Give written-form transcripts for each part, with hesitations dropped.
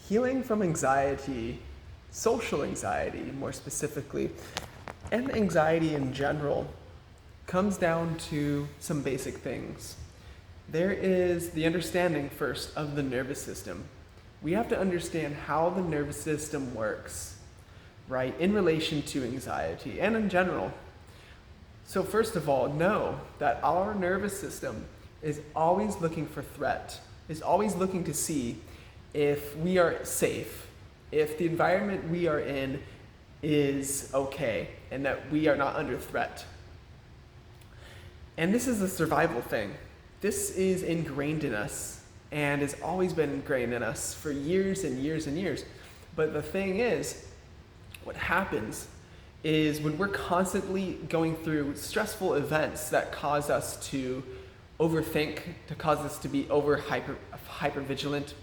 Healing from anxiety, social anxiety more specifically, and anxiety in general comes down to some basic things. There is the understanding first of the nervous system. We have to understand how the nervous system works, right, in relation to anxiety and in general. So first of all, know that our nervous system is always looking for threat, is always looking to see if we are safe, if the environment we are in is okay, and that we are not under threat. And this is a survival thing. This is ingrained in us and has always been ingrained in us for years and years and years. But the thing is, what happens is when we're constantly going through stressful events that cause us to overthink, to cause us to be hyper vigilant,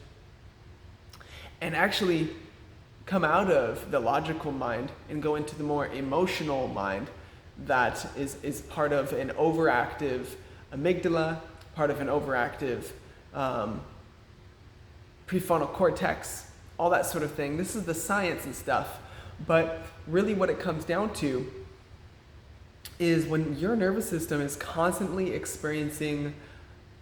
and actually come out of the logical mind and go into the more emotional mind that is part of an overactive amygdala, part of an overactive prefrontal cortex, all that sort of thing. This is the science and stuff. But really what it comes down to is when your nervous system is constantly experiencing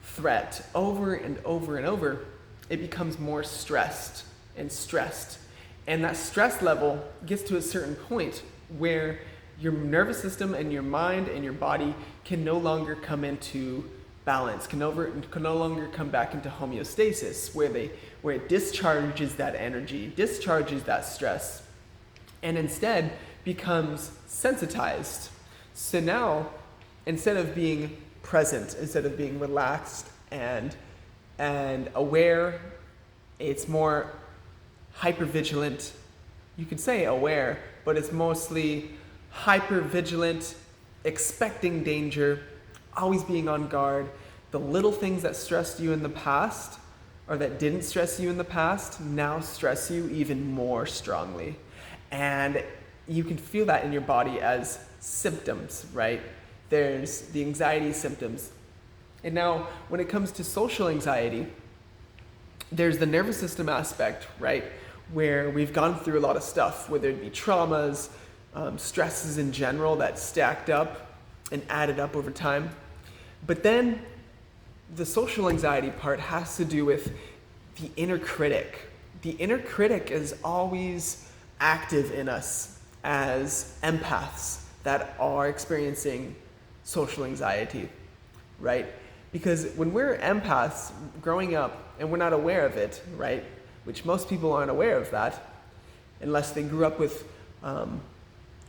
threat over and over and over, it becomes more stressed and stressed. And that stress level gets to a certain point where your nervous system and your mind and your body can no longer come into balance, can no longer come back into homeostasis, where it discharges that energy, discharges that stress, and instead becomes sensitized. So now, instead of being present, instead of being relaxed and aware, it's more hypervigilant. You could say aware, but it's mostly hypervigilant, expecting danger, always being on guard. The little things that stressed you in the past or that didn't stress you in the past now stress you even more strongly. And you can feel that in your body as symptoms, right? There's the anxiety symptoms. And now when it comes to social anxiety, there's the nervous system aspect, right? Where we've gone through a lot of stuff, whether it be traumas, stresses in general that stacked up and added up over time. But then the social anxiety part has to do with the inner critic. The inner critic is always active in us as empaths that are experiencing social anxiety, right? Because when we're empaths growing up and we're not aware of it, right? Which most people aren't aware of that unless they grew up with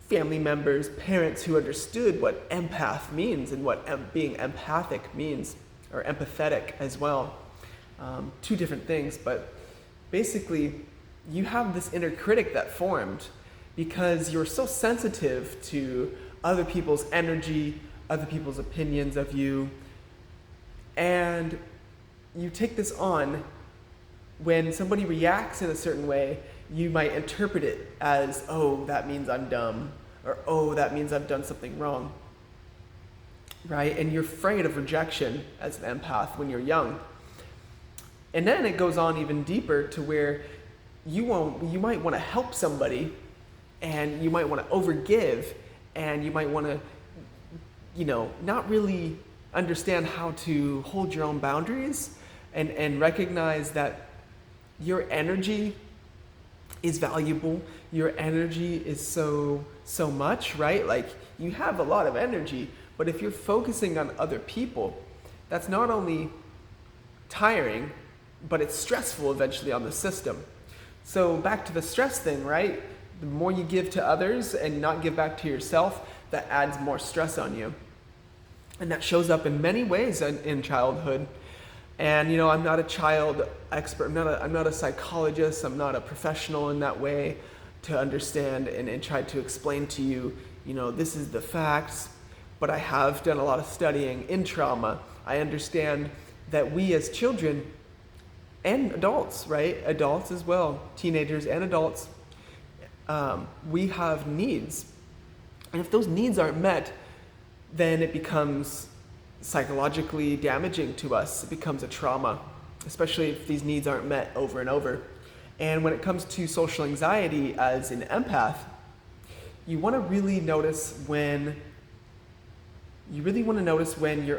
family members, parents who understood what empath means and what being empathic means, or empathetic as well. Two different things, but basically you have this inner critic that formed because you're so sensitive to other people's energy, other people's opinions of you, and you take this on. When somebody reacts in a certain way, you might interpret it as, oh, that means I'm dumb, or oh, that means I've done something wrong, right? And you're afraid of rejection as an empath when you're young. And then it goes on even deeper to where you might want to help somebody, and you might want to overgive, and you might want to, not really understand how to hold your own boundaries and recognize that your energy is valuable. Your energy is so much, right? Like, you have a lot of energy, but if you're focusing on other people, that's not only tiring, but it's stressful eventually on the system. So back to the stress thing, right? The more you give to others and not give back to yourself, that adds more stress on you. And that shows up in many ways in childhood. And I'm not a child expert, I'm not a psychologist, I'm not a professional in that way to understand and try to explain to you, this is the facts, but I have done a lot of studying in trauma. I understand that we as children and adults, right? Adults as well, teenagers and adults, we have needs. And if those needs aren't met, then it becomes psychologically damaging to us. It becomes a trauma, especially if these needs aren't met over and over. And when it comes to social anxiety as an empath, you want to really notice when you're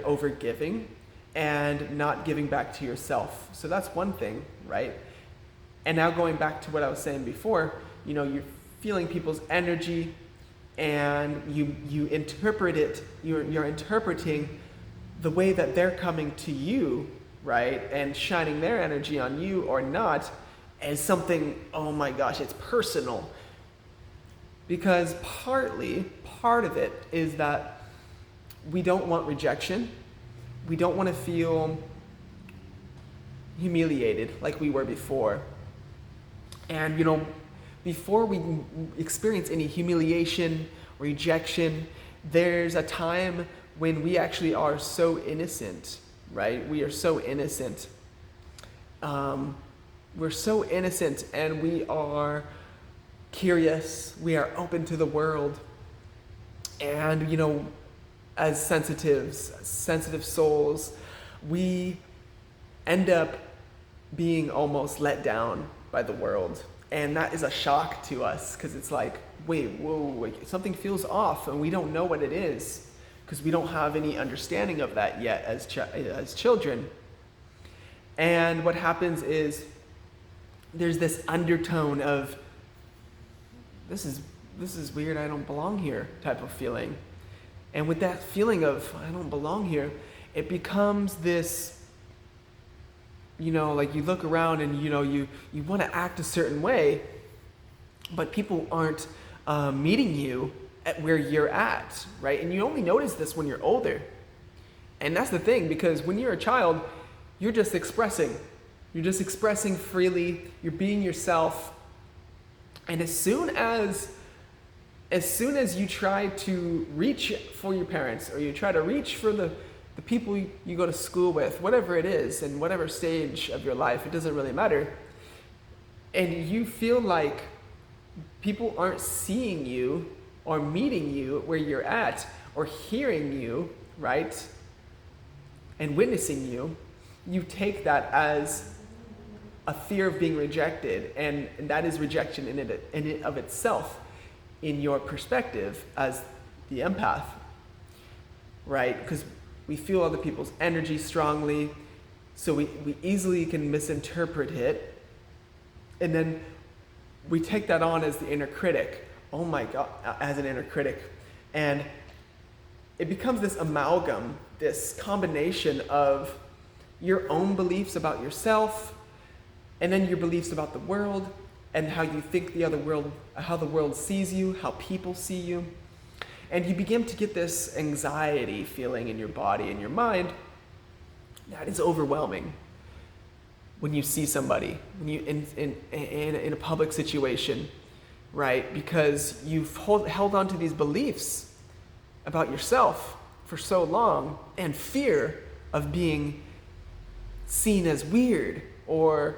overgiving and not giving back to yourself. So that's one thing, right? And now going back to what I was saying before, you're feeling people's energy and you interpret it, you're interpreting the way that they're coming to you, right? And shining their energy on you or not as something, oh my gosh, it's personal. Because part of it is that we don't want rejection. We don't want to feel humiliated like we were before. And before we experience any humiliation, rejection, there's a time when we actually are so innocent, right? We are so innocent. We're so innocent and we are curious. We are open to the world. And, as sensitive souls, we end up being almost let down by the world. And that is a shock to us because it's like, wait, something feels off and we don't know what it is because we don't have any understanding of that yet as children. And what happens is there's this undertone of, this is weird, I don't belong here type of feeling. And with that feeling of, I don't belong here, it becomes this, like you look around and, you want to act a certain way, but people aren't meeting you at where you're at, right? And you only notice this when you're older. And that's the thing, because when you're a child, you're just expressing. You're just expressing freely, you're being yourself. And as soon as you try to reach for your parents or you try to reach for the people you go to school with, whatever it is, and whatever stage of your life, it doesn't really matter, and you feel like people aren't seeing you or meeting you where you're at or hearing you, right, and witnessing you, you take that as a fear of being rejected, and that is rejection in it of itself, in your perspective as the empath, right? Because we feel other people's energy strongly, so we easily can misinterpret it, and then we take that on as the inner critic. Oh my God, as an inner critic. And it becomes this amalgam, this combination of your own beliefs about yourself, and then your beliefs about the world, and how you think how the world sees you, how people see you. And you begin to get this anxiety feeling in your body and your mind that is overwhelming when you see somebody, when you in a public situation, right? Because you've held on to these beliefs about yourself for so long, and fear of being seen as weird or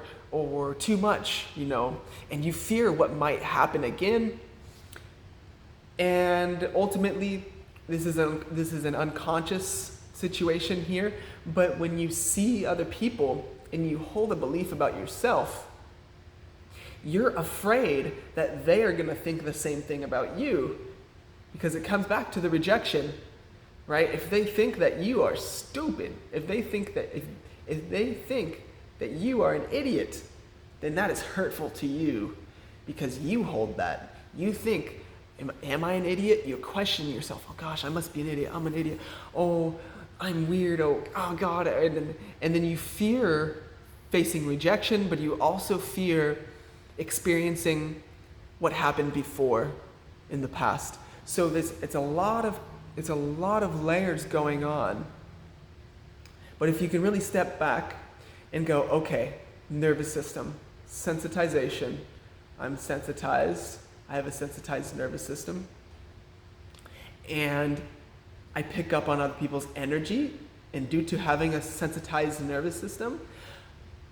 too much, and you fear what might happen again. And ultimately, this is an unconscious situation here, but when you see other people and you hold a belief about yourself, you're afraid that they are going to think the same thing about you, because it comes back to the rejection, right? If they think that you are stupid, if they think that you are an idiot, then that is hurtful to you, because you hold that. You think, am I an idiot? You're questioning yourself. Oh gosh, I must be an idiot. I'm an idiot. Oh, I'm weird. Oh God. And then you fear facing rejection, but you also fear experiencing what happened before in the past. So it's a lot of layers going on. But if you can really step back and go, okay, nervous system, sensitization. I'm sensitized. I have a sensitized nervous system. And I pick up on other people's energy. And due to having a sensitized nervous system,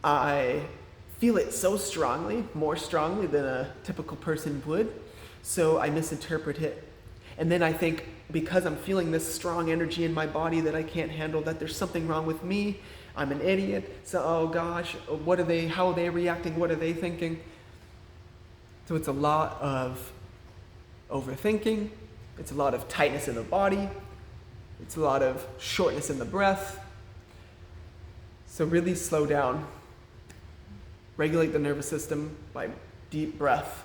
I feel it so strongly, more strongly than a typical person would. So I misinterpret it. And then I think, because I'm feeling this strong energy in my body that I can't handle, that there's something wrong with me. I'm an idiot. So, oh gosh, how are they reacting? What are they thinking? So it's a lot of overthinking, it's a lot of tightness in the body, it's a lot of shortness in the breath. So really slow down. Regulate the nervous system by deep breath.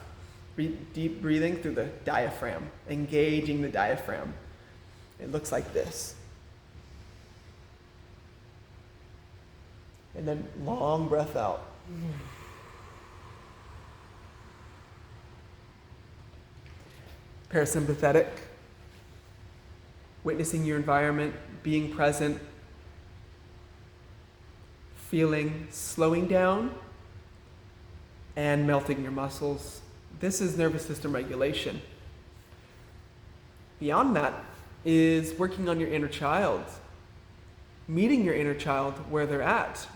Deep breathing through the diaphragm, engaging the diaphragm. It looks like this. And then long breath out. Parasympathetic, witnessing your environment, being present, feeling, slowing down, and melting your muscles. This is nervous system regulation. Beyond that is working on your inner child, meeting your inner child where they're at,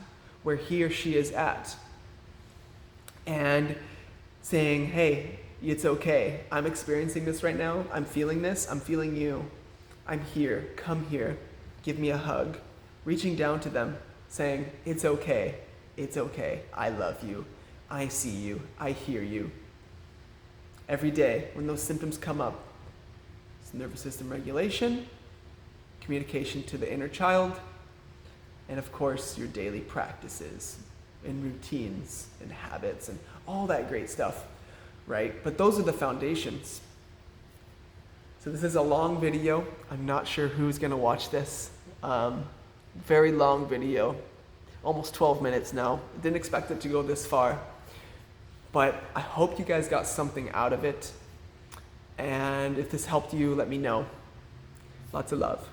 where he or she is at, and saying, hey, it's okay. I'm experiencing this right now. I'm feeling this. I'm feeling you. I'm here. Come here. Give me a hug. Reaching down to them, saying, it's okay. It's okay. I love you. I see you. I hear you. Every day when those symptoms come up, it's nervous system regulation, communication to the inner child, and of course your daily practices and routines and habits and all that great stuff, right? But those are the foundations. So this is a long video. I'm not sure who's gonna watch this. Very long video, almost 12 minutes now. Didn't expect it to go this far. But I hope you guys got something out of it. And if this helped you, let me know. Lots of love.